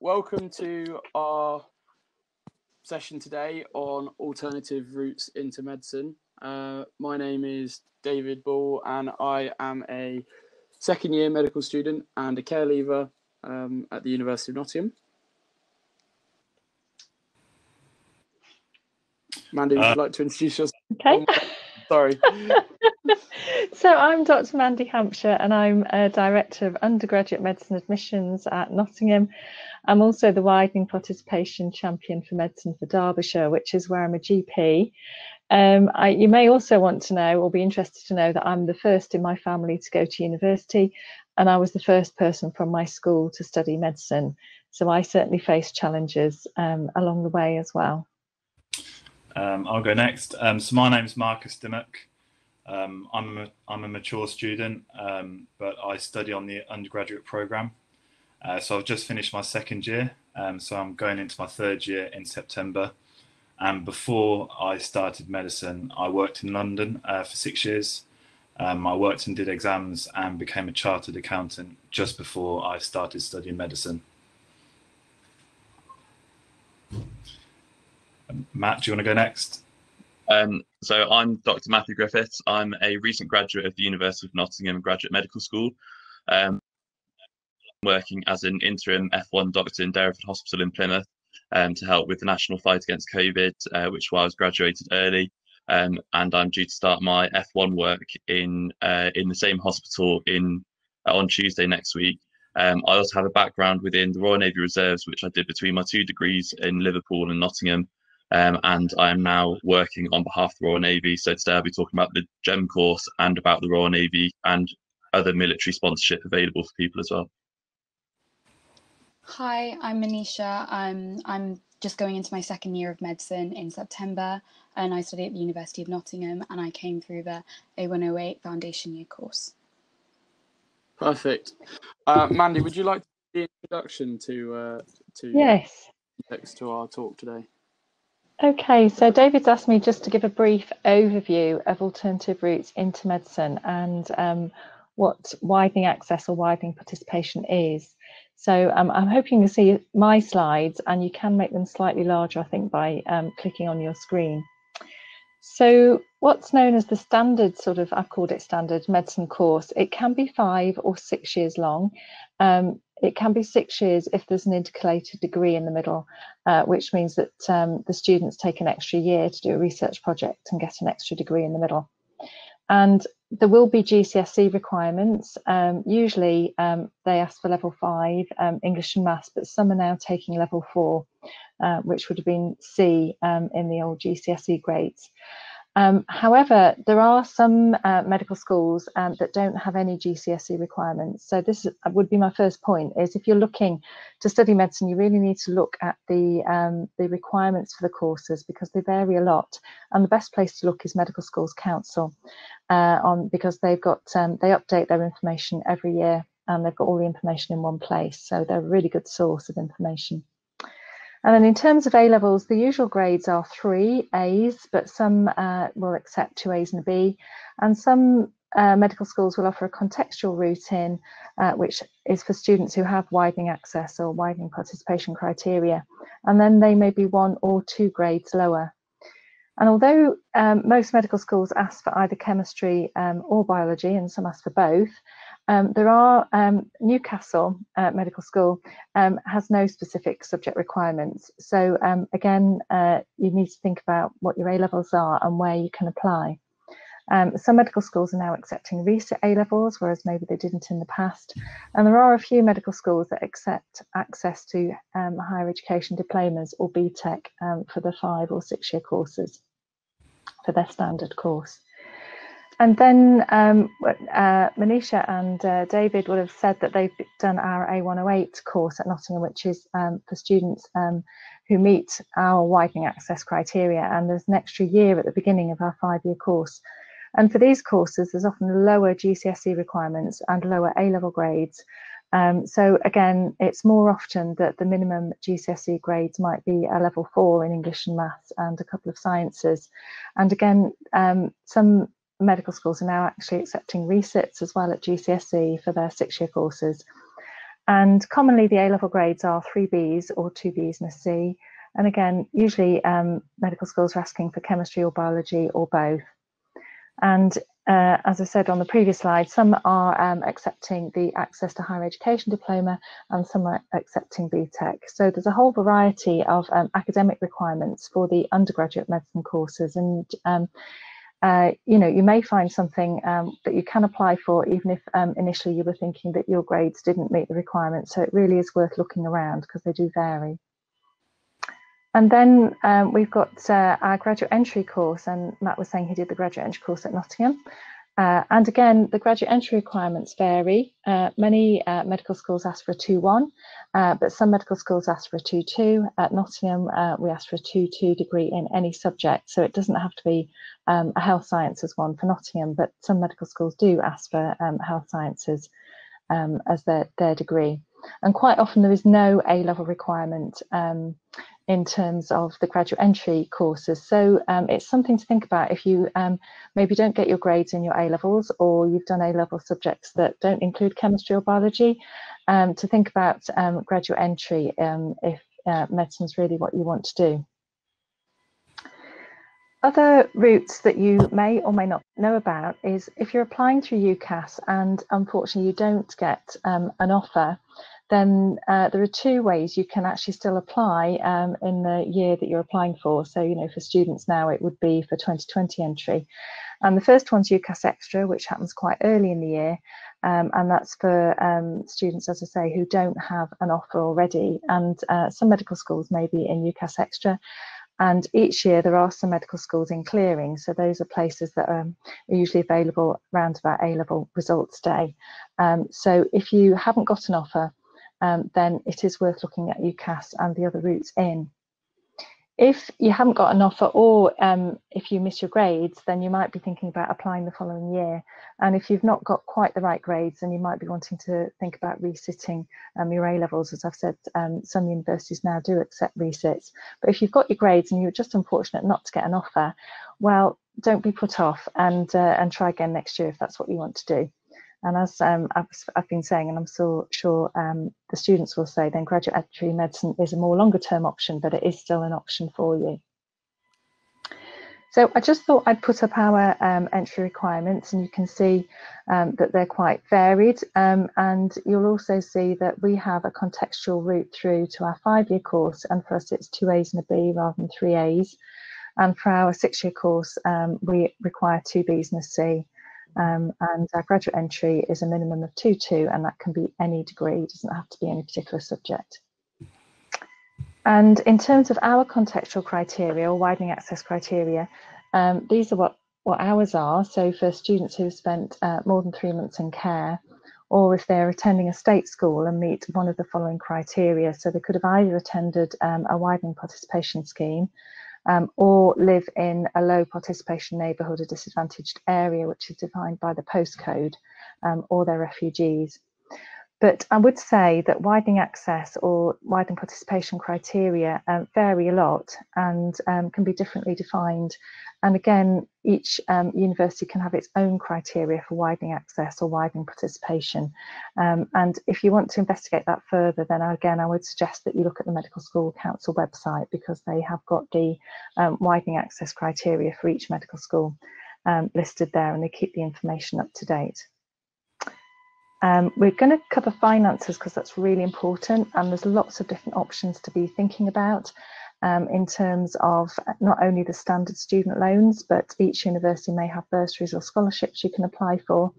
welcome to our session today on alternative routes into medicine. My name is David Ball and I am a second year medical student and a care leaver at the University of Nottingham. Mandy, would you like to introduce yourself? Okay. Sorry. So I'm Dr. Mandy Hampshire and I'm a Director of Undergraduate Medicine Admissions at Nottingham. I'm also the Widening Participation Champion for Medicine for Derbyshire, which is where I'm a GP. You may also want to know or be interested to know that I'm the first in my family to go to university, and I was the first person from my school to study medicine. So I certainly faced challenges along the way as well. I'll go next. So my name is Dimock. I'm a mature student, but I study on the undergraduate programme. So I've just finished my second year, so I'm going into my third year in September. And before I started medicine, I worked in London for 6 years. I worked and did exams and became a chartered accountant just before I started studying medicine. Matt, do you want to go next? So I'm Dr. Matthew Griffiths. I'm a recent graduate of the University of Nottingham Graduate Medical School, working as an interim F1 doctor in Derriford Hospital in Plymouth to help with the national fight against COVID, which was graduated early. And I'm due to start my F1 work in the same hospital on Tuesday next week. I also have a background within the Royal Navy Reserves, which I did between my 2 degrees in Liverpool and Nottingham. And I am now working on behalf of the Royal Navy. So today I'll be talking about the GEM course and about the Royal Navy and other military sponsorship available for people as well. Hi, I'm Monisha. I'm just going into my second year of medicine in September, and I study at the University of Nottingham, and I came through the A108 foundation year course. Perfect. Mandy, would you like to do the introduction to Yes. context to our talk today? Okay, so David's asked me just to give a brief overview of alternative routes into medicine and what widening access or widening participation is. So I'm hoping you see my slides, and you can make them slightly larger, I think, by clicking on your screen. So what's known as the standard I've called it standard medicine course, it can be 5 or 6 years long. It can be 6 years if there's an intercalated degree in the middle, which means that the students take an extra year to do a research project and get an extra degree in the middle. And there will be GCSE requirements. Usually they ask for level 5 English and Maths, but some are now taking level 4, which would have been C in the old GCSE grades. However, there are some medical schools that don't have any GCSE requirements. So this would be my first point, is if you're looking to study medicine, you really need to look at the requirements for the courses, because they vary a lot. And the best place to look is Medical Schools Council, because they've got they update their information every year, and they've got all the information in one place. So they're a really good source of information. And then in terms of A-levels, the usual grades are 3 A's, but some will accept 2 A's and a B. And some medical schools will offer a contextual route in, which is for students who have widening access or widening participation criteria. And then they may be 1 or 2 grades lower. And although most medical schools ask for either chemistry or biology, and some ask for both, there are Newcastle Medical School has no specific subject requirements. So again, you need to think about what your A-levels are and where you can apply. Some medical schools are now accepting reset A-levels, whereas maybe they didn't in the past. And there are a few medical schools that accept access to higher education diplomas or BTEC for the 5 or 6 year courses for their standard course. And then Monisha and David would have said that they've done our A108 course at Nottingham, which is for students who meet our widening access criteria. And there's an extra year at the beginning of our 5-year course. And for these courses, there's often lower GCSE requirements and lower A-level grades. So again, it's more often that the minimum GCSE grades might be a level 4 in English and Maths and a couple of sciences. And again, some medical schools are now actually accepting resits as well at GCSE for their 6-year courses. And commonly the A-level grades are 3 Bs or 2 Bs and a C. And again, usually medical schools are asking for chemistry or biology or both. And as I said on the previous slide, some are accepting the Access to Higher Education diploma and some are accepting BTEC. So there's a whole variety of academic requirements for the undergraduate medicine courses. And you know, you may find something that you can apply for even if initially you were thinking that your grades didn't meet the requirements. So it really is worth looking around because they do vary. And then we've got our graduate entry course, and Matt was saying he did the graduate entry course at Nottingham. And again, the graduate entry requirements vary. Many medical schools ask for a 2-1, but some medical schools ask for a 2-2. At Nottingham, we ask for a 2-2 degree in any subject. So it doesn't have to be a health sciences one for Nottingham, but some medical schools do ask for health sciences as their degree. And quite often there is no A-level requirement in terms of the graduate entry courses. So it's something to think about if you maybe don't get your grades in your A-levels, or you've done A-level subjects that don't include chemistry or biology, to think about graduate entry if medicine is really what you want to do. Other routes that you may or may not know about is if you're applying through Ucas and unfortunately you don't get an offer, then there are 2 ways you can actually still apply in the year that you're applying for. So, you know, for students now, it would be for 2020 entry. And the first one's Ucas Extra, which happens quite early in the year. And that's for students, as I say, who don't have an offer already. And some medical schools may be in Ucas Extra. And each year there are some medical schools in clearing. So those are places that are usually available around about A-level results day. So if you haven't got an offer, then it is worth looking at Ucas and the other routes in. If you haven't got an offer, or if you miss your grades, then you might be thinking about applying the following year. And if you've not got quite the right grades, then you might be wanting to think about resitting your A-levels. As I've said, some universities now do accept resits. But if you've got your grades and you're just unfortunate not to get an offer, well, don't be put off and try again next year if that's what you want to do. And as I've been saying, and I'm so sure the students will say, then graduate entry medicine is a more longer term option, but it is still an option for you. So I just thought I'd put up our entry requirements, and you can see that they're quite varied. And you'll also see that we have a contextual route through to our 5-year course, and for us it's 2 A's and a B rather than 3 A's. And for our 6-year course, we require 2 B's and a C. And our graduate entry is a minimum of 2-2, and that can be any degree, it doesn't have to be any particular subject. And in terms of our contextual criteria or widening access criteria, these are what ours are. So for students who have spent more than 3 months in care, or if they're attending a state school and meet one of the following criteria. So they could have either attended a widening participation scheme, or live in a low participation neighbourhood, a disadvantaged area, which is defined by the postcode, or they're refugees. But I would say that widening access or widening participation criteria vary a lot and can be differently defined. And again, each university can have its own criteria for widening access or widening participation. And if you want to investigate that further, then again, I would suggest that you look at the Medical School Council website, because they have got the widening access criteria for each medical school listed there, and they keep the information up to date. We're going to cover finances because that's really important, and there's lots of different options to be thinking about in terms of not only the standard student loans, but each university may have bursaries or scholarships you can apply for,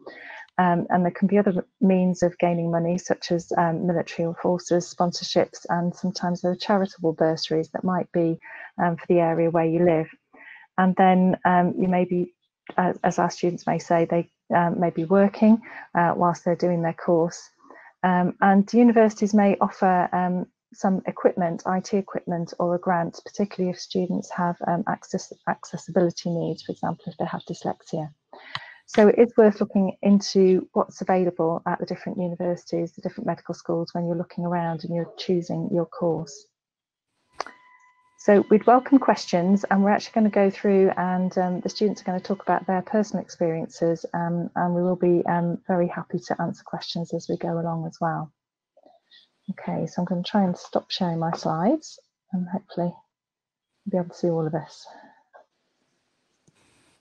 and there can be other means of gaining money, such as military or forces sponsorships, and sometimes there are charitable bursaries that might be for the area where you live. And then you may be, as our students may say, they may be working whilst they're doing their course. And universities may offer some equipment, IT equipment, or a grant, particularly if students have accessibility needs, for example, if they have dyslexia. So it is worth looking into what's available at the different universities, the different medical schools, when you're looking around and you're choosing your course. So we'd welcome questions, and we're actually going to go through, and the students are going to talk about their personal experiences, and we will be very happy to answer questions as we go along as well. Okay, so I'm going to try and stop sharing my slides and hopefully be able to see all of this.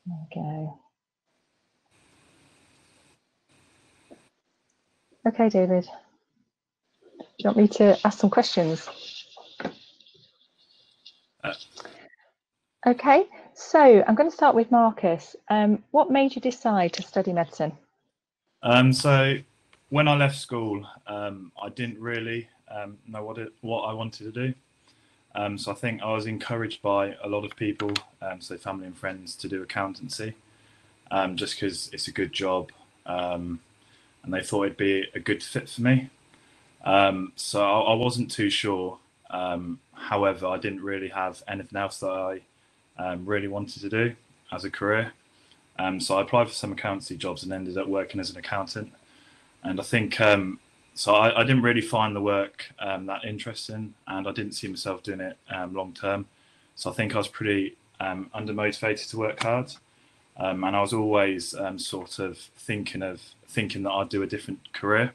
There we go. Okay, David, do you want me to ask some questions? Okay, so I'm going to start with Marcus. What made you decide to study medicine? So when I left school, I didn't really know what I wanted to do. So I think I was encouraged by a lot of people, so family and friends, to do accountancy, just because it's a good job, and they thought it'd be a good fit for me. So I wasn't too sure. However, I didn't really have anything else that I really wanted to do as a career. So I applied for some accountancy jobs and ended up working as an accountant. And I think, so I didn't really find the work that interesting, and I didn't see myself doing it long term. So I think I was pretty undermotivated to work hard. And I was always sort of thinking that I'd do a different career.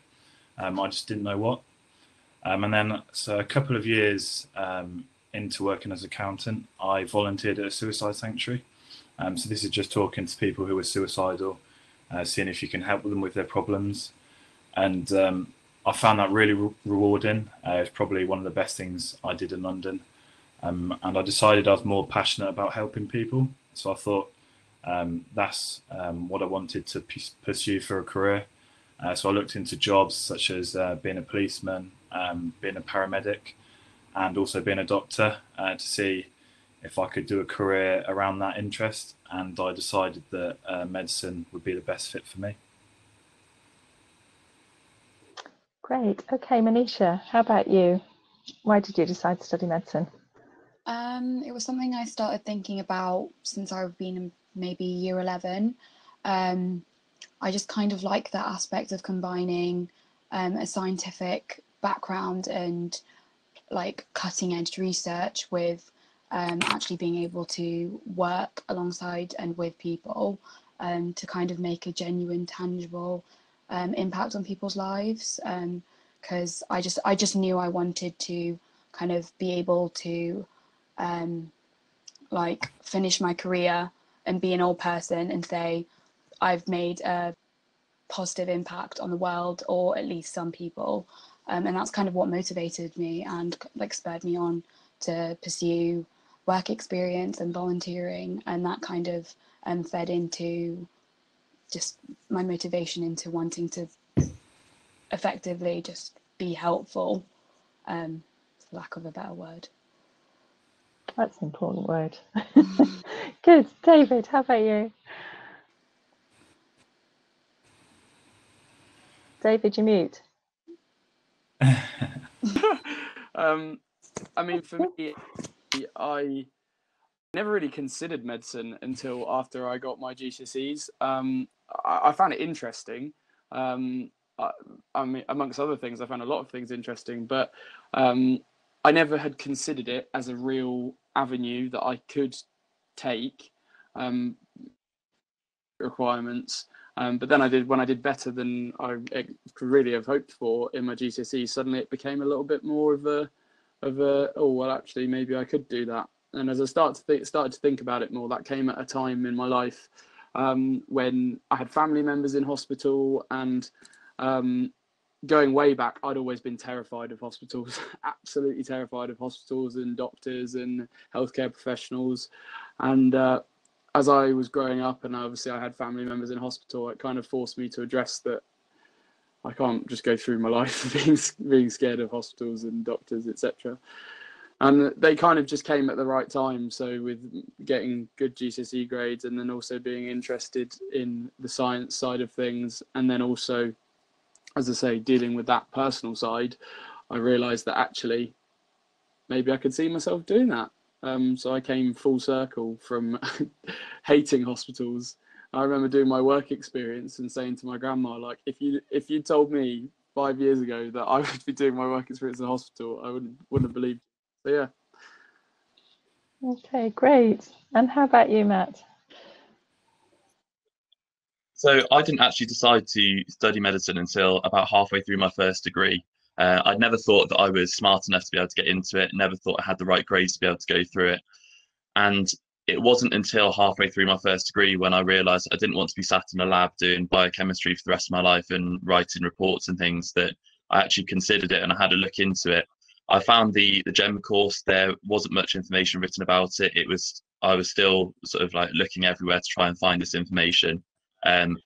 I just didn't know what. And then, so a couple of years into working as an accountant, I volunteered at a suicide sanctuary. So this is just talking to people who are suicidal, seeing if you can help them with their problems. And I found that really rewarding. It's probably one of the best things I did in London. And I decided I was more passionate about helping people. So I thought that's what I wanted to pursue for a career. So I looked into jobs such as being a policeman, being a paramedic, and also being a doctor to see if I could do a career around that interest. And I decided that medicine would be the best fit for me. Great. Okay, Monisha, how about you? Why did you decide to study medicine? It was something I started thinking about since I've been in maybe year 11. I just kind of like that aspect of combining a scientific background and like cutting edge research with actually being able to work alongside and with people to kind of make a genuine, tangible impact on people's lives. Because I just knew I wanted to kind of be able to like finish my career and be an old person and say I've made a positive impact on the world, or at least some people. And that's kind of what motivated me and like spurred me on to pursue work experience and volunteering, and that kind of fed into just my motivation into wanting to effectively just be helpful, for lack of a better word. That's an important word. Good. David, how about you? David, you mute. I mean, for me, I never really considered medicine until after I got my GCSEs. I found it interesting. I mean, amongst other things, I found a lot of things interesting, but I never had considered it as a real avenue that I could take. Requirements. But then when I did better than I could really have hoped for in my GCSE, suddenly it became a little bit more of a oh well, actually maybe I could do that. And as I started to think about it more, that came at a time in my life when I had family members in hospital, and going way back, I'd always been terrified of hospitals, absolutely terrified of hospitals and doctors and healthcare professionals. And as I was growing up, and obviously I had family members in hospital, it kind of forced me to address that I can't just go through my life being scared of hospitals and doctors, etc. And they kind of just came at the right time. So with getting good GCSE grades, and then also being interested in the science side of things, and then also, as I say, dealing with that personal side, I realised that actually maybe I could see myself doing that. So I came full circle from hating hospitals. I remember doing my work experience and saying to my grandma, like, if you told me 5 years ago that I would be doing my work experience in a hospital, I wouldn't have believed it. So yeah. Okay, great. And how about you, Matt? So I didn't actually decide to study medicine until about halfway through my first degree. I'd never thought that I was smart enough to be able to get into it, never thought I had the right grades to be able to go through it. And it wasn't until halfway through my first degree when I realised I didn't want to be sat in a lab doing biochemistry for the rest of my life and writing reports and things, that I actually considered it and I had a look into it. I found the GEM course, there wasn't much information written about it. I was still sort of like looking everywhere to try and find this information. And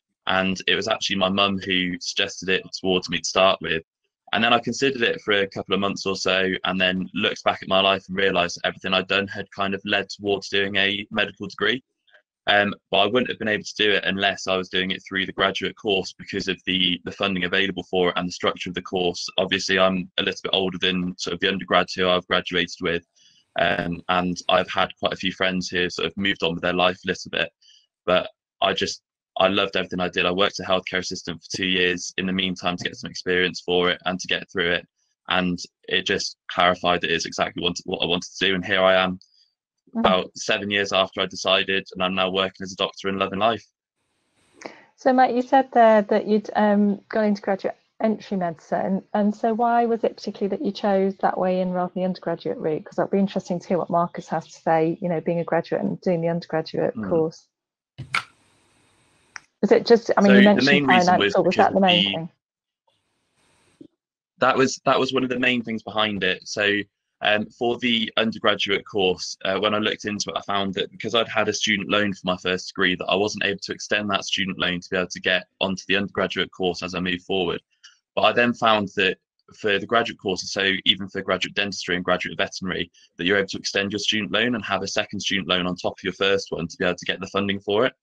it was actually my mum who suggested it towards me to start with. And then I considered it for a couple of months or so, and then looked back at my life and realised everything I'd done had kind of led towards doing a medical degree. But I wouldn't have been able to do it unless I was doing it through the graduate course because of the funding available for it and the structure of the course. Obviously, I'm a little bit older than sort of the undergrads who I've graduated with, and I've had quite a few friends who sort of moved on with their life a little bit. But I loved everything I did. I worked as a healthcare assistant for 2 years in the meantime to get some experience for it and to get through it. And it just clarified that it's exactly what I wanted to do. And here I am about 7 years after I decided, and I'm now working as a doctor and loving life. So Matt, you said there that you'd gone into graduate entry medicine, and so why was it particularly that you chose that way in rather than the undergraduate route? Because that'd be interesting to hear what Marcus has to say, you know, being a graduate and doing the undergraduate course. Is it just, I mean, so you mentioned finance, or was that the main thing? That was one of the main things behind it. So for the undergraduate course, when I looked into it, I found that because I'd had a student loan for my first degree, that I wasn't able to extend that student loan to be able to get onto the undergraduate course as I moved forward. But I then found that for the graduate courses, so even for graduate dentistry and graduate veterinary, that you're able to extend your student loan and have a second student loan on top of your first one to be able to get the funding for it.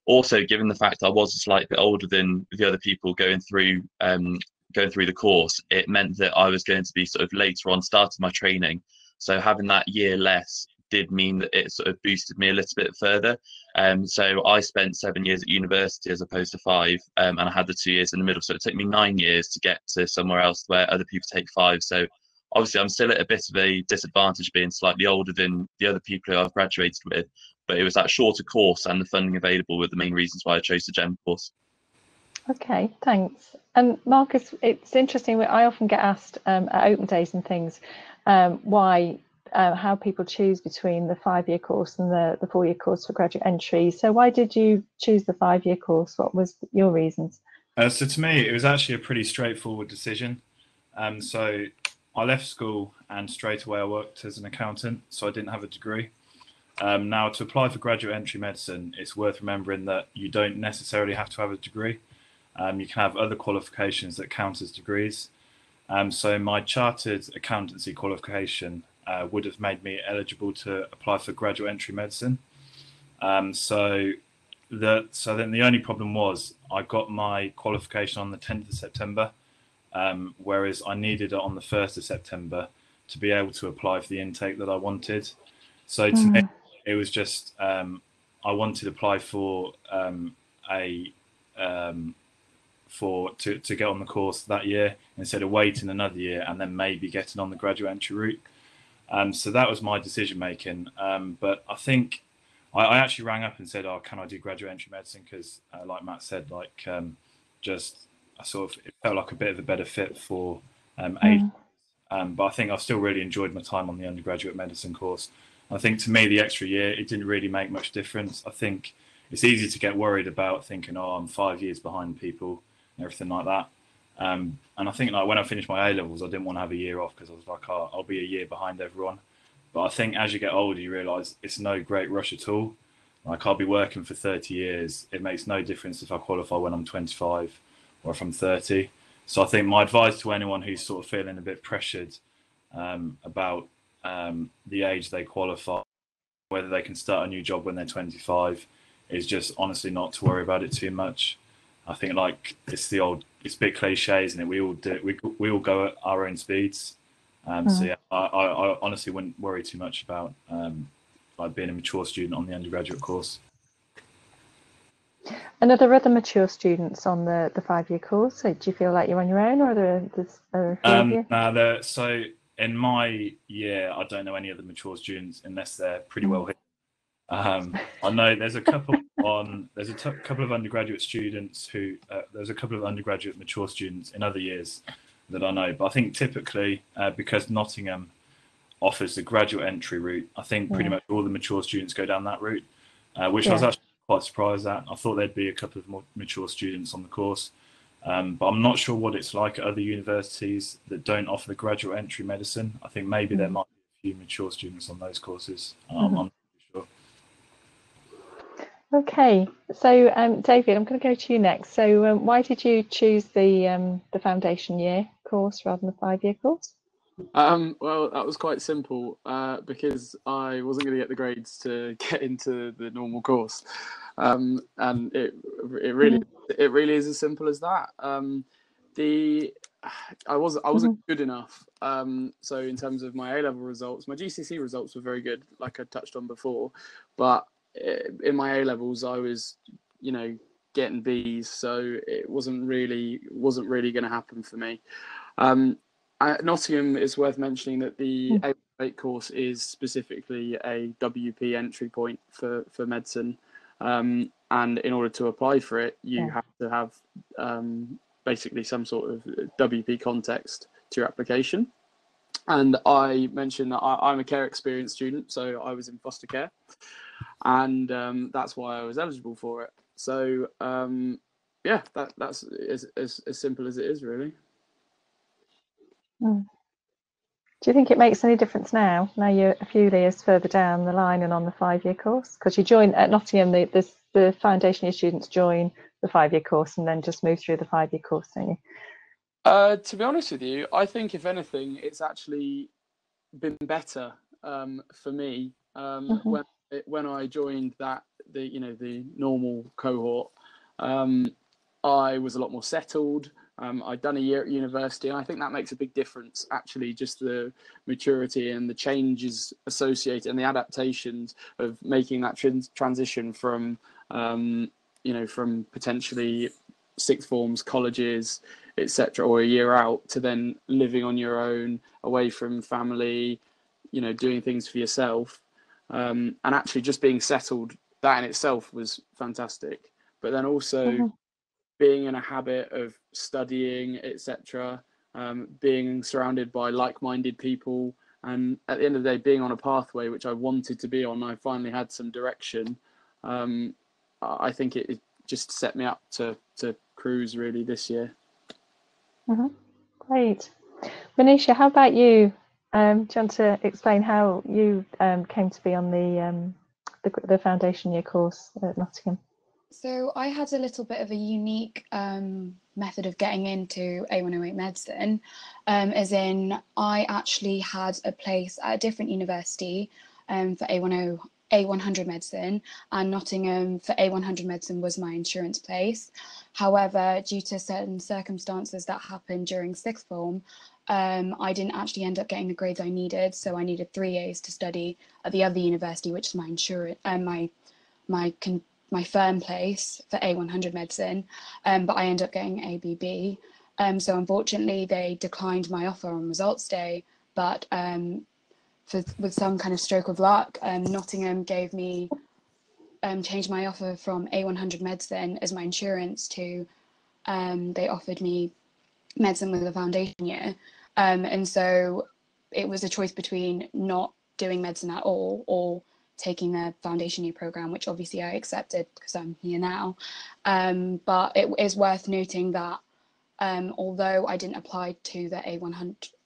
Also, given the fact I was a slight bit older than the other people going through the course, it meant that I was going to be sort of later on starting my training. So having that year less did mean that it sort of boosted me a little bit further. So I spent 7 years at university as opposed to 5, and I had the 2 years in the middle. So it took me 9 years to get to somewhere else where other people take 5. So obviously I'm still at a bit of a disadvantage being slightly older than the other people who I've graduated with. But it was that shorter course and the funding available were the main reasons why I chose the GEM course. Okay, thanks. And Marcus, it's interesting. I often get asked at open days and things how people choose between the 5-year course and the 4-year course for graduate entry. So why did you choose the 5-year course? What was your reasons? So to me, it was actually a pretty straightforward decision. So I left school and straight away I worked as an accountant, so I didn't have a degree. Now, to apply for graduate entry medicine, it's worth remembering that you don't necessarily have to have a degree. You can have other qualifications that count as degrees. So my chartered accountancy qualification would have made me eligible to apply for graduate entry medicine. So then the only problem was I got my qualification on the 10th of September, whereas I needed it on the 1st of September to be able to apply for the intake that I wanted. So to me, it was just I wanted to apply for to get on the course that year instead of waiting another year and then maybe getting on the graduate entry route. So that was my decision making. But I think I actually rang up and said, "Oh, can I do graduate entry medicine?" Because, like Matt said, it felt like a bit of a better fit for age. But I think I've still really enjoyed my time on the undergraduate medicine course. I think to me, the extra year, it didn't really make much difference. I think it's easy to get worried about thinking, oh, I'm 5 years behind people and everything like that. And I think like when I finished my A-levels, I didn't want to have a year off because I was like, oh, I'll be a year behind everyone. But I think as you get older, you realise it's no great rush at all. Like I'll be working for 30 years. It makes no difference if I qualify when I'm 25 or if I'm 30. So I think my advice to anyone who's sort of feeling a bit pressured about the age they qualify, whether they can start a new job when they're 25, is just honestly not to worry about it too much. I think like it's a bit cliche, isn't it? We all do it. We all go at our own speeds. So yeah, I honestly wouldn't worry too much about like being a mature student on the undergraduate course. And are there other mature students on the 5-year course? So do you feel like you're on your own, or are there a few of you? No, so in my year, I don't know any other mature students unless they're pretty well hit. I know there's a couple of undergraduate students there's a couple of undergraduate mature students in other years that I know. But I think typically, because Nottingham offers the graduate entry route, I think pretty much all the mature students go down that route, which I was actually quite surprised at. I thought there'd be a couple of more mature students on the course, but I'm not sure what it's like at other universities that don't offer the graduate entry medicine. I think maybe there might be a few mature students on those courses. I'm not sure. Okay, so David, I'm going to go to you next. So why did you choose the foundation year course rather than the 5-year course? Well, that was quite simple because I wasn't going to get the grades to get into the normal course, and it really is as simple as that. I wasn't good enough. So in terms of my A-level results, my GCSE results were very good, like I touched on before, but in my A-levels I was, getting B's, so it wasn't really going to happen for me. At Nottingham, it's worth mentioning that the A-8 course is specifically a WP entry point for medicine, and in order to apply for it, you have to have basically some sort of WP context to your application. And I mentioned that I'm a care experience student, so I was in foster care, and that's why I was eligible for it. So that's as simple as it is, really. Do you think it makes any difference now you're a few years further down the line and on the 5-year course? Because you join at Nottingham, the foundation year students join the 5-year course and then just move through the 5-year course, don't you? To be honest with you, I think if anything, it's actually been better for me when I joined the normal cohort. I was a lot more settled. I'd done a year at university, and I think that makes a big difference, actually, just the maturity and the changes associated and the adaptations of making that transition from, from potentially sixth forms, colleges, etc., or a year out to then living on your own, away from family, doing things for yourself, and actually just being settled. That in itself was fantastic. But then also being in a habit of studying, etc., being surrounded by like-minded people, and at the end of the day, being on a pathway which I wanted to be on, I finally had some direction. I think it just set me up to cruise really this year. Great. Monisha, how about you? Do you want to explain how you came to be on the foundation year course at Nottingham? So I had a little bit of a unique method of getting into A108 medicine, as in I actually had a place at a different university for A100 medicine, and Nottingham for A100 medicine was my insurance place. However, due to certain circumstances that happened during sixth form, I didn't actually end up getting the grades I needed, so I needed 3 A's to study at the other university, which is my insurance, my firm place for A100 medicine, but I ended up getting ABB. So unfortunately, they declined my offer on results day, but with some kind of stroke of luck, Nottingham gave me, changed my offer from A100 medicine as my insurance to, they offered me medicine with a foundation year. And so it was a choice between not doing medicine at all or taking the foundation year program, which obviously I accepted because I'm here now. But it is worth noting that although I didn't apply to the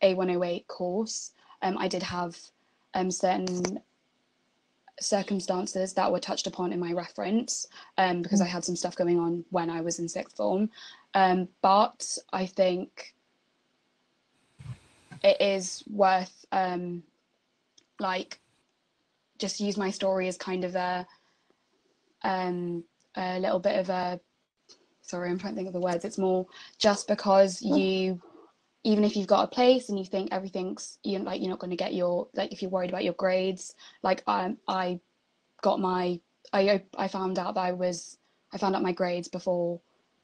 A108 course, I did have certain circumstances that were touched upon in my reference because I had some stuff going on when I was in sixth form. But I think it is worth just use my story as kind of a little bit of a, sorry, I'm trying to think of the words. It's more just because you, even if you've got a place and you think everything's, you're not going to get your, if you're worried about your grades, I found out my grades before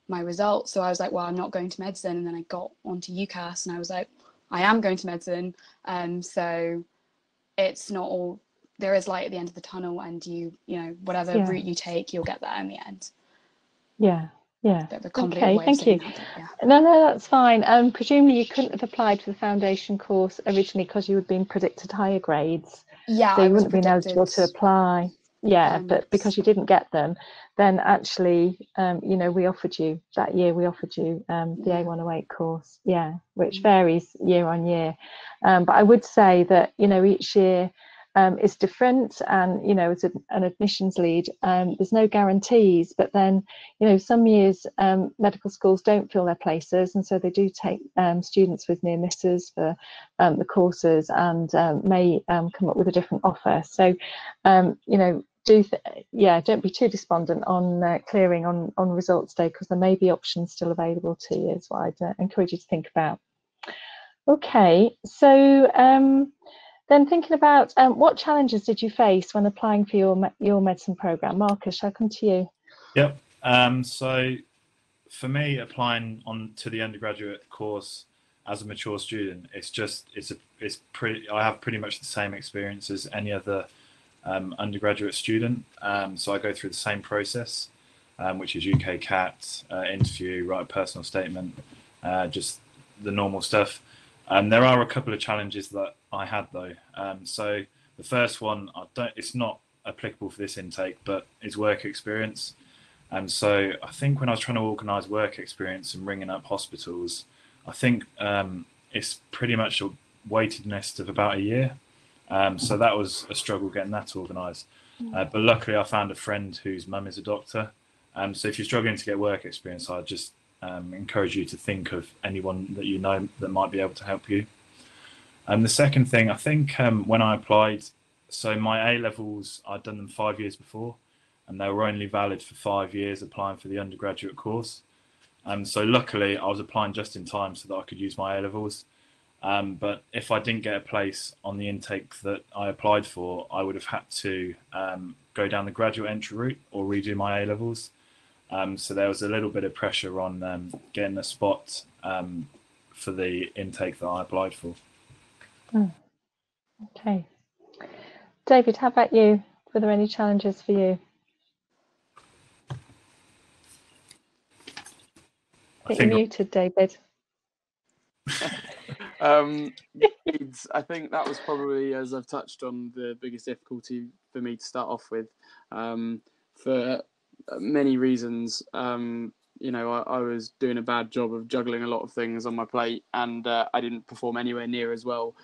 my results. So I was like, well, I'm not going to medicine. And then I got onto Ucas and I was like, I am going to medicine. So it's not all, there is light at the end of the tunnel, and you know, whatever route you take, you'll get there in the end. Yeah, Yeah. Bit of a complicated Okay, way of thank you. saying that, yeah. No, that's fine. Presumably you couldn't have applied for the foundation course originally because you had been predicted higher grades. Yeah, So you I was wouldn't have been eligible to predicted. apply. Yeah, but because you didn't get them, then actually, you know, we offered you that year, the A108 course, yeah, which varies year on year. But I would say that, you know, each year is different, and, you know, as an admissions lead, there's no guarantees, but then, you know, some years medical schools don't fill their places, and so they do take students with near misses for the courses, and may come up with a different offer. So, you know, don't be too despondent on clearing on results day, because there may be options still available to you, is what I'd encourage you to think about. Okay, so then thinking about what challenges did you face when applying for your medicine programme? Marcus, shall I come to you? Yep. So for me, applying on to the undergraduate course as a mature student, I have pretty much the same experience as any other undergraduate student. So I go through the same process, which is UK CAT, interview, write a personal statement, just the normal stuff. There are a couple of challenges that I had though. So the first one, it's not applicable for this intake, but it's work experience. So I think when I was trying to organise work experience and ringing up hospitals, I think it's pretty much a waiting list of about a year. So that was a struggle getting that organised. But luckily I found a friend whose mum is a doctor. So if you're struggling to get work experience, I'd just encourage you to think of anyone that you know that might be able to help you. The second thing, I think when I applied, so my A-levels, I'd done them 5 years before, and they were only valid for 5 years applying for the undergraduate course. So luckily I was applying just in time so that I could use my A-levels. But if I didn't get a place on the intake that I applied for, I would have had to go down the graduate entry route or redo my A-levels. So there was a little bit of pressure on getting a spot for the intake that I applied for. Okay. David, how about you? Were there any challenges for you? I think you're muted, David. I think that was probably, as I've touched on, the biggest difficulty for me to start off with, for many reasons. You know, I was doing a bad job of juggling a lot of things on my plate, and I didn't perform anywhere near as well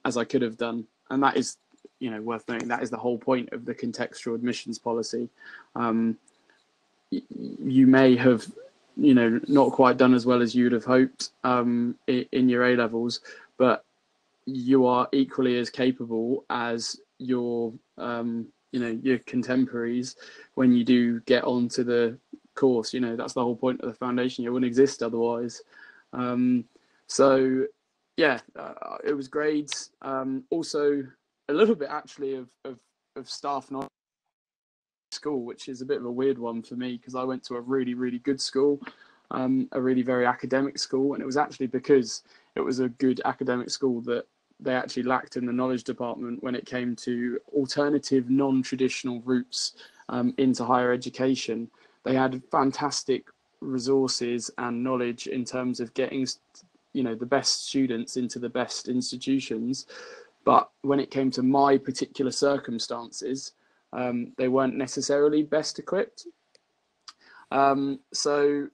as I could have done. And that is, you know, worth noting, that is the whole point of the contextual admissions policy. You may have, you know, not quite done as well as you'd have hoped in your A-levels, but you are equally as capable as your, you know, your contemporaries when you do get onto the course. You know, that's the whole point of the foundation. It wouldn't exist otherwise. So, yeah, it was grades. Also, a little bit actually of staff knowledge. School, which is a bit of a weird one for me because I went to a really, really good school, a really very academic school, and it was actually because it was a good academic school that they actually lacked in the knowledge department when it came to alternative, non-traditional routes into higher education. They had fantastic resources and knowledge in terms of getting, you know, the best students into the best institutions, but when it came to my particular circumstances, they weren't necessarily best equipped. So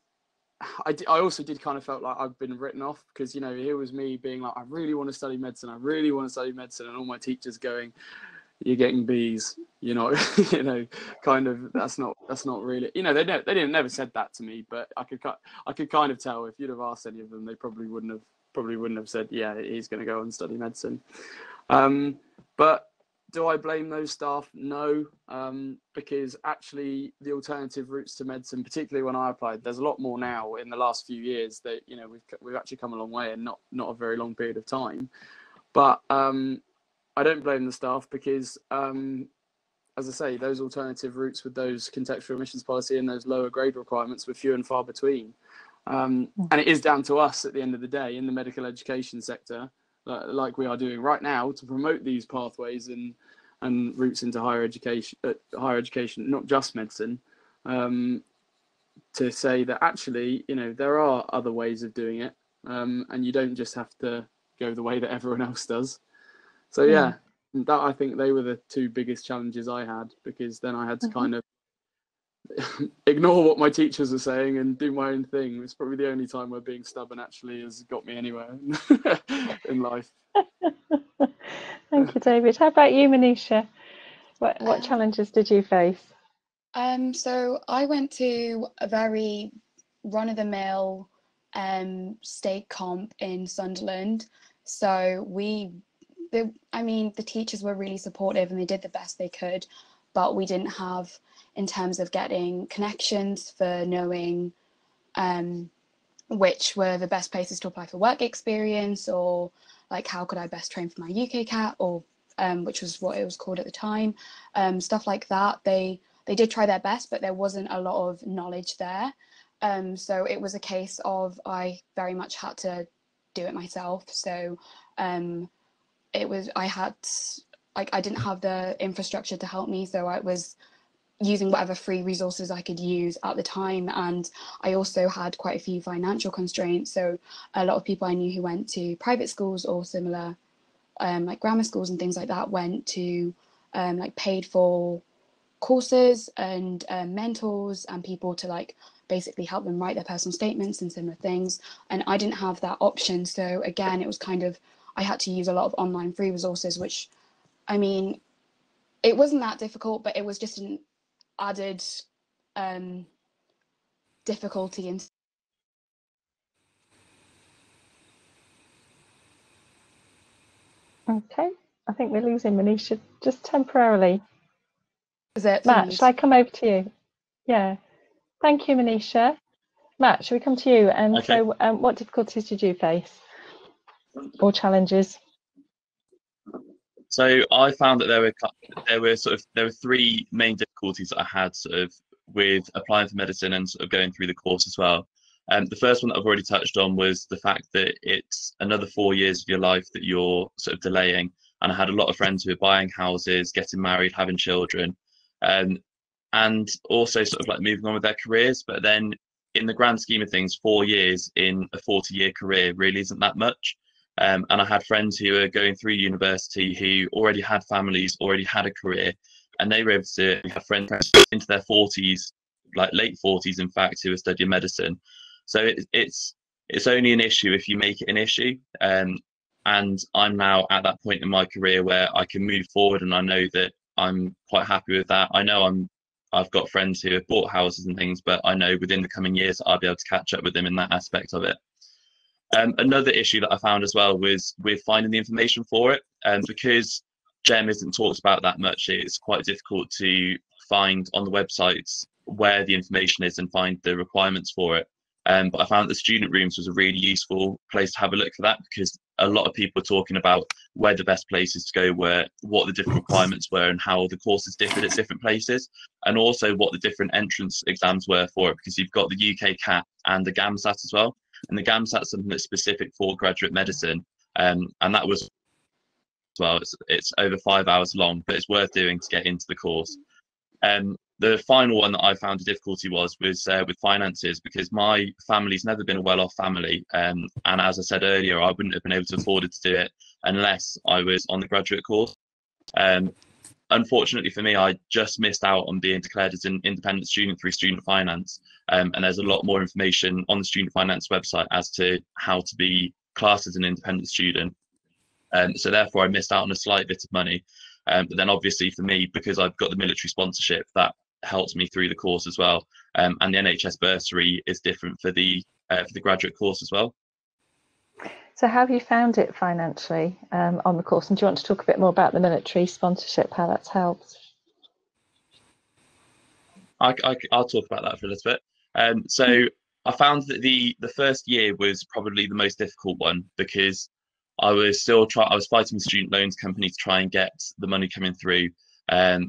I also did kind of felt like I've been written off because, you know, here was me being like, I really want to study medicine. I really want to study medicine. And all my teachers going, you're getting B's, you know, you know, kind of, that's not really, you know, they never said that to me, but I could kind of tell if you'd have asked any of them, they probably wouldn't have said, yeah, he's going to go and study medicine. But do I blame those staff? No, because actually the alternative routes to medicine, particularly when I applied, there's a lot more now in the last few years that, you know, we've actually come a long way in not a very long period of time. But I don't blame the staff because, as I say, those alternative routes with those contextual admissions policy and those lower grade requirements were few and far between. And it is down to us at the end of the day in the medical education sector, like we are doing right now, to promote these pathways and routes into higher education, not just medicine, to say that actually, you know, there are other ways of doing it, and you don't just have to go the way that everyone else does. So yeah, that, I think they were the two biggest challenges I had, because then I had to kind of ignore what my teachers were saying and do my own thing. It's probably the only time where being stubborn actually has got me anywhere in life. Thank you, David. How about you, Monisha? What challenges did you face? So I went to a very run-of-the-mill state comp in Sunderland. So the teachers were really supportive and they did the best they could, but we didn't have, in terms of getting connections for knowing which were the best places to apply for work experience, or like how could I best train for my UKCAT, or which was what it was called at the time, stuff like that. They did try their best, but there wasn't a lot of knowledge there. So it was a case of I very much had to do it myself. So I didn't have the infrastructure to help me, so I was using whatever free resources I could use at the time. And I also had quite a few financial constraints. So a lot of people I knew who went to private schools or similar, like grammar schools and things like that, went to like paid for courses and mentors and people to like basically help them write their personal statements and similar things. And I didn't have that option. So again, it was kind of, I had to use a lot of online free resources, which, I mean, it wasn't that difficult, but it was just an added difficulty. And Okay, I think we're losing Monisha just temporarily. is it Matt, shall I come over to you? Yeah, thank you, Monisha. Matt, shall we come to you? And Okay. so what difficulties did you face, or challenges? So I found that there were three main difficulties that I had sort of with applying for medicine and sort of going through the course as well. The first one that I've already touched on was the fact that it's another 4 years of your life that you're sort of delaying. And I had a lot of friends who were buying houses, getting married, having children, and also sort of like moving on with their careers. But then in the grand scheme of things, 4 years in a 40-year career really isn't that much. And I had friends who were going through university who already had families, already had a career, and they were able to have friends into their 40s, like late 40s, in fact, who are studying medicine. So it's only an issue if you make it an issue. And I'm now at that point in my career where I can move forward, and I know that I'm quite happy with that. I know I've got friends who have bought houses and things, but I know within the coming years I'll be able to catch up with them in that aspect of it. Another issue that I found as well was with finding the information for it, because GEM isn't talked about that much. It's quite difficult to find on the websites where the information is and find the requirements for it. But I found that student rooms was a really useful place to have a look for that, because a lot of people were talking about where the best places to go were, what the different requirements were, and how the courses differed at different places, and also what the different entrance exams were for it, because you've got the UKCAT and the GAMSAT as well. And the GAMSAT is something that's specific for graduate medicine, and that was, well, it's over 5 hours long, but it's worth doing to get into the course. The final one that I found a difficulty was with finances, because my family's never been a well-off family, and as I said earlier, I wouldn't have been able to afford to do it unless I was on the graduate course. Unfortunately for me, I just missed out on being declared as an independent student through student finance, and there's a lot more information on the student finance website as to how to be classed as an independent student. So therefore I missed out on a slight bit of money, but then obviously for me, because I've got the military sponsorship, that helps me through the course as well, and the NHS bursary is different for the graduate course as well. So how have you found it financially on the course? And do you want to talk a bit more about the military sponsorship, how that's helped? I'll talk about that for a little bit. So I found that the first year was probably the most difficult one, because I was fighting with student loans company to try and get the money coming through at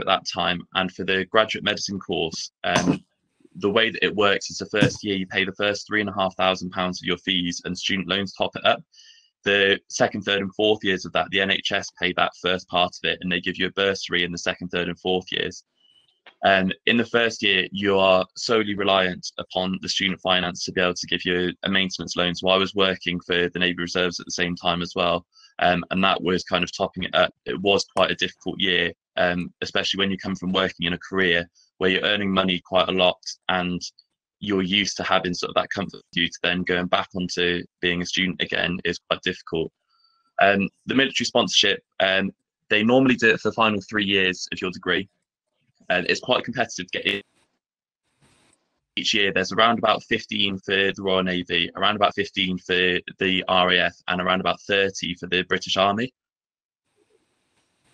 that time. And for the graduate medicine course, the way that it works is the first year you pay the first £3,500 of your fees, and student loans top it up. The second, third, and fourth years of that, the NHS pay that first part of it, and they give you a bursary in the second, third, and fourth years. In the first year, you are solely reliant upon the student finance to be able to give you a maintenance loan. So I was working for the Navy Reserves at the same time as well. And that was kind of topping it up. It was quite a difficult year, especially when you come from working in a career where you're earning money quite a lot and you're used to having sort of that comfort view, to then going back onto being a student again is quite difficult. The military sponsorship, they normally do it for the final 3 years of your degree. And it's quite competitive to get in. Each year there's around about 15 for the Royal Navy, around about 15 for the RAF, and around about 30 for the British Army.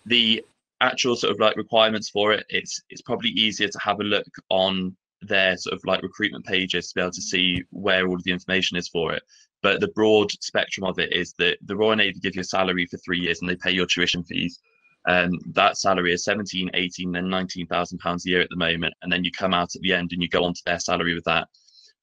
The actual sort of like requirements for it, it's probably easier to have a look on their sort of like recruitment pages to be able to see where all of the information is for it. But the broad spectrum of it is that the Royal Navy give you a salary for 3 years and they pay your tuition fees. That salary is 17, 18, and 19,000 pounds a year at the moment, and then you come out at the end and you go on to their salary with that.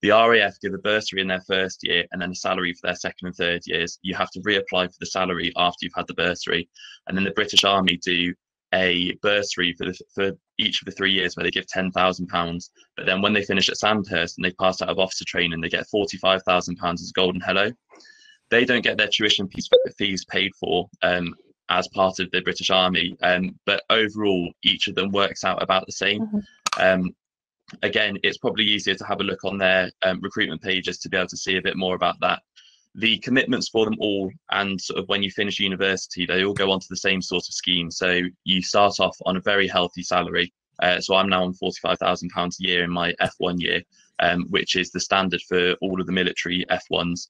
The RAF give a bursary in their first year and then a salary for their second and third years. You have to reapply for the salary after you've had the bursary, and then the British Army do a bursary for each of the 3 years where they give £10,000. But then when they finish at Sandhurst and they pass out of officer training, they get £45,000 as a golden hello. They don't get their tuition fees paid for as part of the British Army, but overall each of them works out about the same. Again, it's probably easier to have a look on their recruitment pages to be able to see a bit more about that. The commitments for them all, and sort of when you finish university, they all go onto the same sort of scheme. So you start off on a very healthy salary. So I'm now on £45,000 a year in my F1 year, which is the standard for all of the military F1s.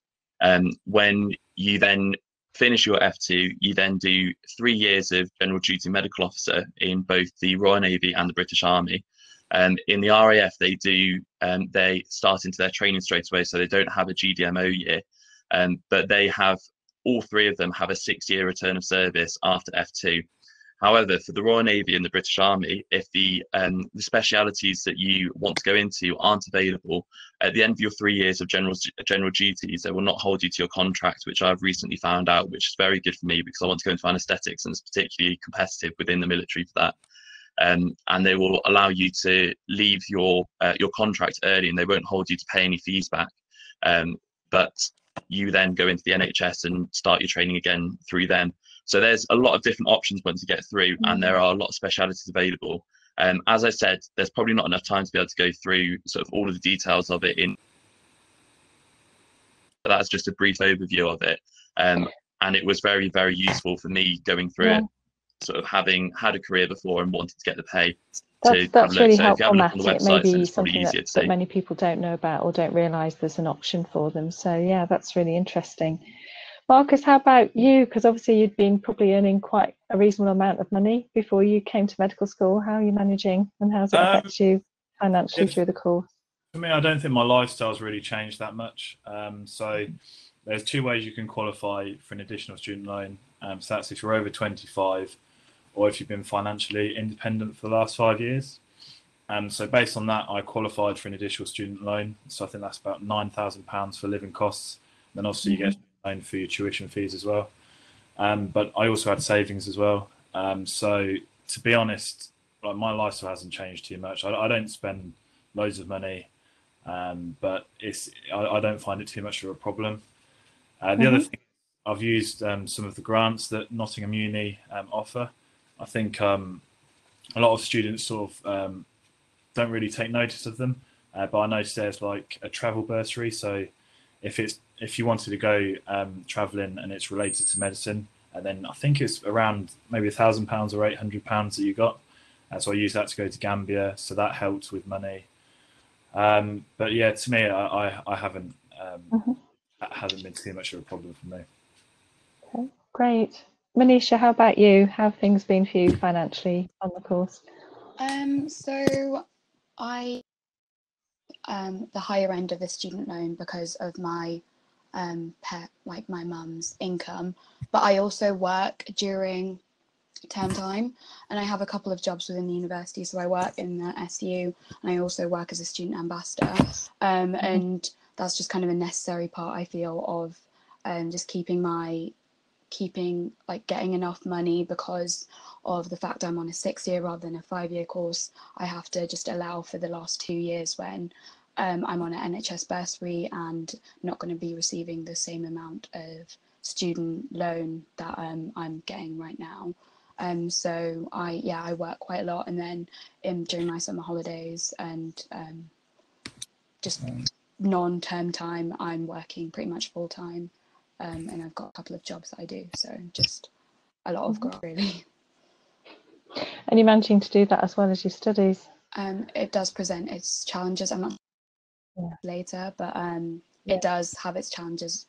When you then finish your F2, you then do 3 years of general duty medical officer in both the Royal Navy and the British Army. In the RAF, they start into their training straight away, so they don't have a GDMO year, but they have, all 3 of them have a 6-year return of service after F2. However, for the Royal Navy and the British Army, if the specialities that you want to go into aren't available, at the end of your 3 years of general duties, they will not hold you to your contract, which I've recently found out, which is very good for me because I want to go into anaesthetics and it's particularly competitive within the military for that. And they will allow you to leave your contract early, and they won't hold you to pay any fees back. But you then go into the NHS and start your training again through them. So there's a lot of different options once you get through, and there are a lot of specialities available. As I said, there's probably not enough time to be able to go through sort of all of the details of it. But that's just a brief overview of it. And it was very, very useful for me going through it, sort of having had a career before and wanted to get the pay. That's really helpful, Matt. It may be something that many people don't know about or don't realise there's an option for them. So yeah, that's really interesting. Marcus, how about you? Because obviously you'd been probably earning quite a reasonable amount of money before you came to medical school. How are you managing, and how has it affected you financially through the course? For me, I don't think my lifestyle's really changed that much. So there's 2 ways you can qualify for an additional student loan. So that's if you're over 25 or if you've been financially independent for the last 5 years. So based on that, I qualified for an additional student loan. So I think that's about £9,000 for living costs. Then obviously you get a loan for your tuition fees as well. But I also had savings as well. So to be honest, like, my lifestyle hasn't changed too much. I don't spend loads of money, but I don't find it too much of a problem. The other thing, I've used some of the grants that Nottingham Uni offer. I think a lot of students sort of don't really take notice of them, but I noticed there's like a travel bursary. So if you wanted to go travelling and it's related to medicine, and then I think it's around maybe £1,000 or £800 that you got. So I used that to go to Gambia, so that helped with money. But yeah, to me, I haven't that hasn't been too much of a problem for me. Okay, great. Monisha, how about you? How have things been for you financially on the course? So I the higher end of the student loan because of my my mum's income, but I also work during term time, and I have a couple of jobs within the university. So I work in the SU, and I also work as a student ambassador, and that's just kind of a necessary part, I feel, of just keeping my getting enough money because of the fact I'm on a 6-year rather than a 5-year course. I have to just allow for the last 2 years when I'm on an NHS bursary and not going to be receiving the same amount of student loan that I'm getting right now. So I work quite a lot, and then during my summer holidays and just non-term time, I'm working pretty much full time, and I've got a couple of jobs that I do, so just a lot of growth really. And you're managing to do that as well as your studies? It does present its challenges. I'm not later, but it does have its challenges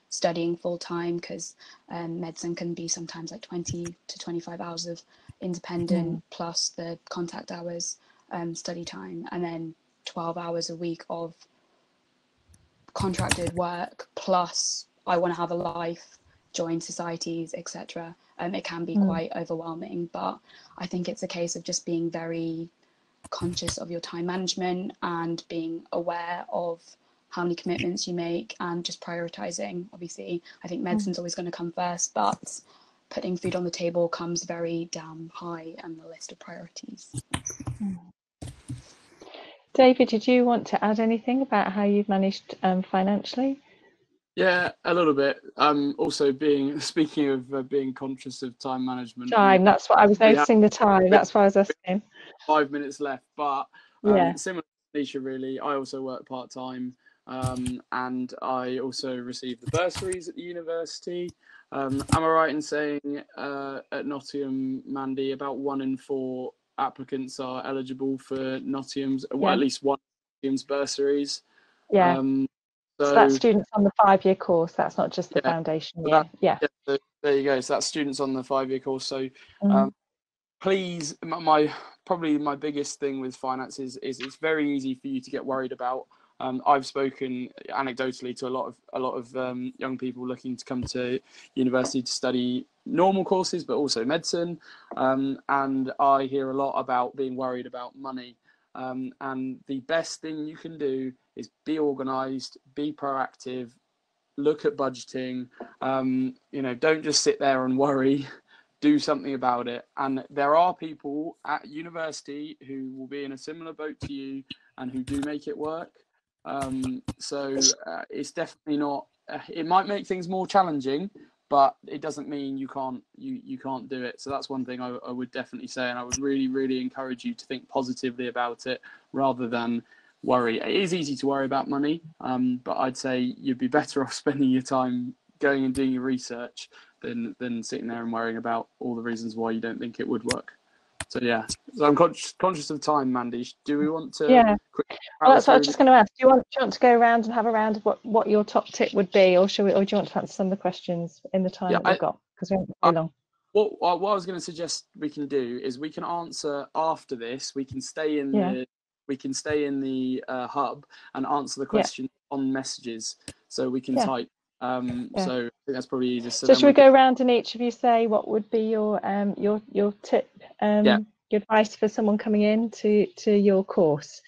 studying full time, because medicine can be sometimes like 20 to 25 hours of independent plus the contact hours study time, and then 12 hours a week of contracted work, plus I want to have a life, join societies, etc. It can be quite overwhelming, but I think it's a case of just being very conscious of your time management and being aware of how many commitments you make and just prioritizing. Obviously, I think medicine's always going to come first, but putting food on the table comes very damn high on the list of priorities. David, did you want to add anything about how you've managed financially? Yeah, a little bit. Also speaking of being conscious of time management. That's what I was noticing, the time. That's why I was asking. 5 minutes left, but similar to Monisha, really, I also work part-time, and I also receive the bursaries at the university. Am I right in saying at Nottingham, Mandy, about 1 in 4 applicants are eligible for Nottingham's, well, at least one of Nottingham's bursaries? So that's students on the 5-year course. That's not just the foundation year. So there you go. So that's students on the 5-year course. So please, probably my biggest thing with finances is it's very easy for you to get worried about. I've spoken anecdotally to a lot of young people looking to come to university to study normal courses, but also medicine, and I hear a lot about being worried about money. And the best thing you can do is be organised, be proactive, look at budgeting. Don't just sit there and worry. Do something about it. And there are people at university who will be in a similar boat to you and who do make it work. So it's definitely not. It might make things more challenging, but it doesn't mean you can't do it. So that's one thing I would definitely say, and I would really, really encourage you to think positively about it rather than worry. It is easy to worry about money, but I'd say you'd be better off spending your time going and doing your research than sitting there and worrying about all the reasons why you don't think it would work. So so I'm conscious of time, Mandy. Do we want to? Well, that's what I was just going to ask. Do you want to go around and have a round of what your top tip would be, or do you want to answer some of the questions in the time that we've got? Because we haven't got very long. What I was going to suggest we can do is we can answer after this. We can stay in the hub and answer the question on messages, so we can type. So I think that's probably easier. So should we go around and each of you say what would be your tip, your advice for someone coming in to your course?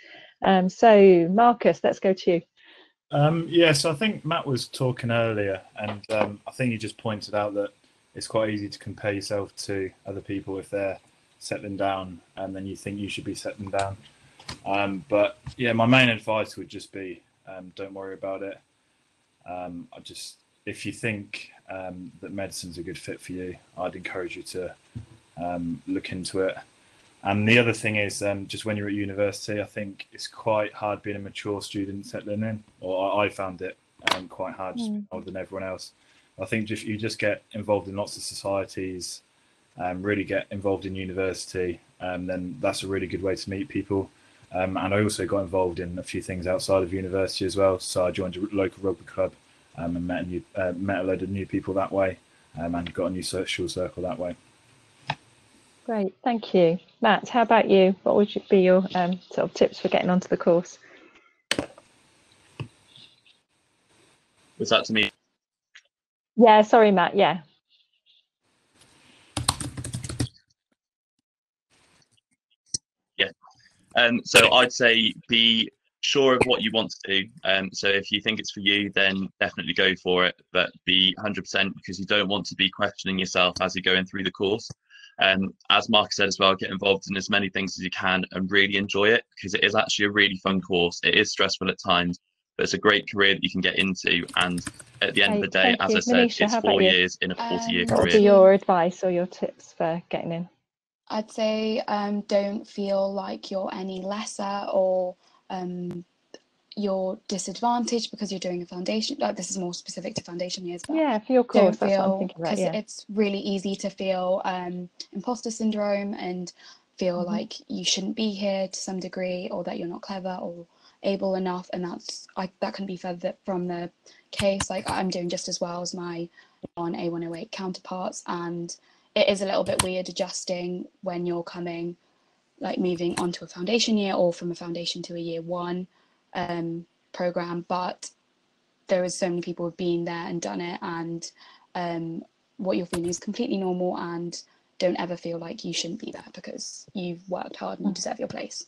So Marcus, let's go to you. So I think Matt was talking earlier, and I think you just pointed out that it's quite easy to compare yourself to other people if they're settling down, and then you think you should be settling down. But my main advice would just be don't worry about it. If you think that medicine's a good fit for you, I'd encourage you to look into it. And the other thing is, just when you're at university, I think it's quite hard being a mature student settling in, or I found it quite hard, just being older than everyone else. I think if you just get involved in lots of societies, really get involved in university, then that's a really good way to meet people. And I also got involved in a few things outside of university as well. So I joined a local rugby club and met a load of new people that way, and got a new social circle that way. Great, thank you. Matt, how about you? What would be your sort of tips for getting onto the course? Was that to me? Yeah, sorry, Matt. Yeah. So I'd say be sure of what you want to do. So if you think it's for you, then definitely go for it, but be 100%, because you don't want to be questioning yourself as you're going through the course. As Mark said as well, get involved in as many things as you can and really enjoy it, because it is actually a really fun course. It is stressful at times, but it's a great career that you can get into. And at the end of the day, as I said, Monisha, it's 4 years in a 40-year what would be career. your advice or your tips for getting in? I'd say don't feel like you're any lesser or you're disadvantaged because you're doing a foundation. Like, this is more specific to foundation years, but yeah, for your course, that's what I'm thinking about. Because it's really easy to feel imposter syndrome and feel like you shouldn't be here to some degree, or that you're not clever or able enough, and that can be further from the case. Like, I'm doing just as well as my A108 counterparts, and it is a little bit weird adjusting when you're moving onto a foundation year or from a foundation to a year one program, but there is so many people who've been there and done it, and what you're feeling is completely normal, and don't ever feel like you shouldn't be there, because you've worked hard and you deserve your place.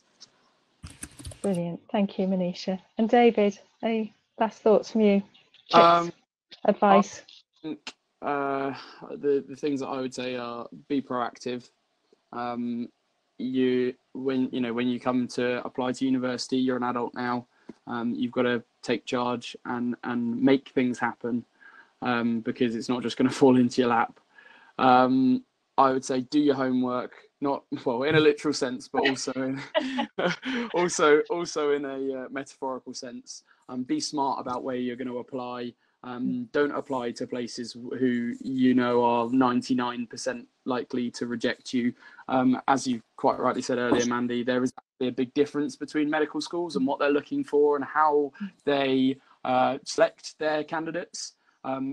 Brilliant, thank you, Monisha. And David, any last thoughts from you? Tips, advice? I think the things that I would say are be proactive. When you come to apply to university, you're an adult now. You've got to take charge and make things happen, because it's not just going to fall into your lap. I would say do your homework, not in a literal sense, but also in also in a metaphorical sense. Be smart about where you're going to apply. Don't apply to places who are 99% likely to reject you. As you quite rightly said earlier, Mandy, there is actually a big difference between medical schools and what they're looking for and how they select their candidates.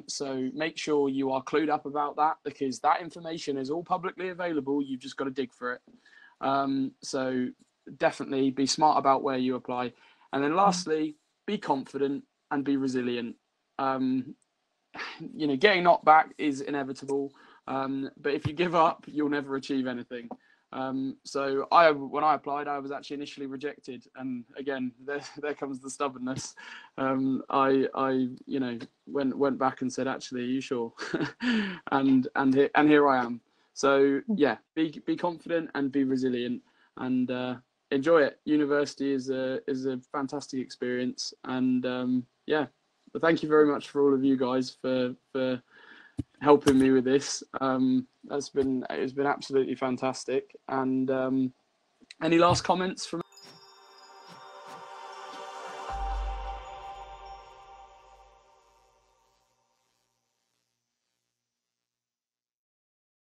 So make sure you are clued up about that, because that information is all publicly available. You've just got to dig for it. So definitely be smart about where you apply. And then lastly, be confident and be resilient. Getting knocked back is inevitable, but if you give up, you'll never achieve anything. So when I applied, I was actually initially rejected, and again, there comes the stubbornness. I went back and said, actually, are you sure? and here I am. So yeah, be confident and be resilient, and enjoy it. University is a fantastic experience, and yeah. But thank you very much for all of you guys for helping me with this. It's been absolutely fantastic. And any last comments from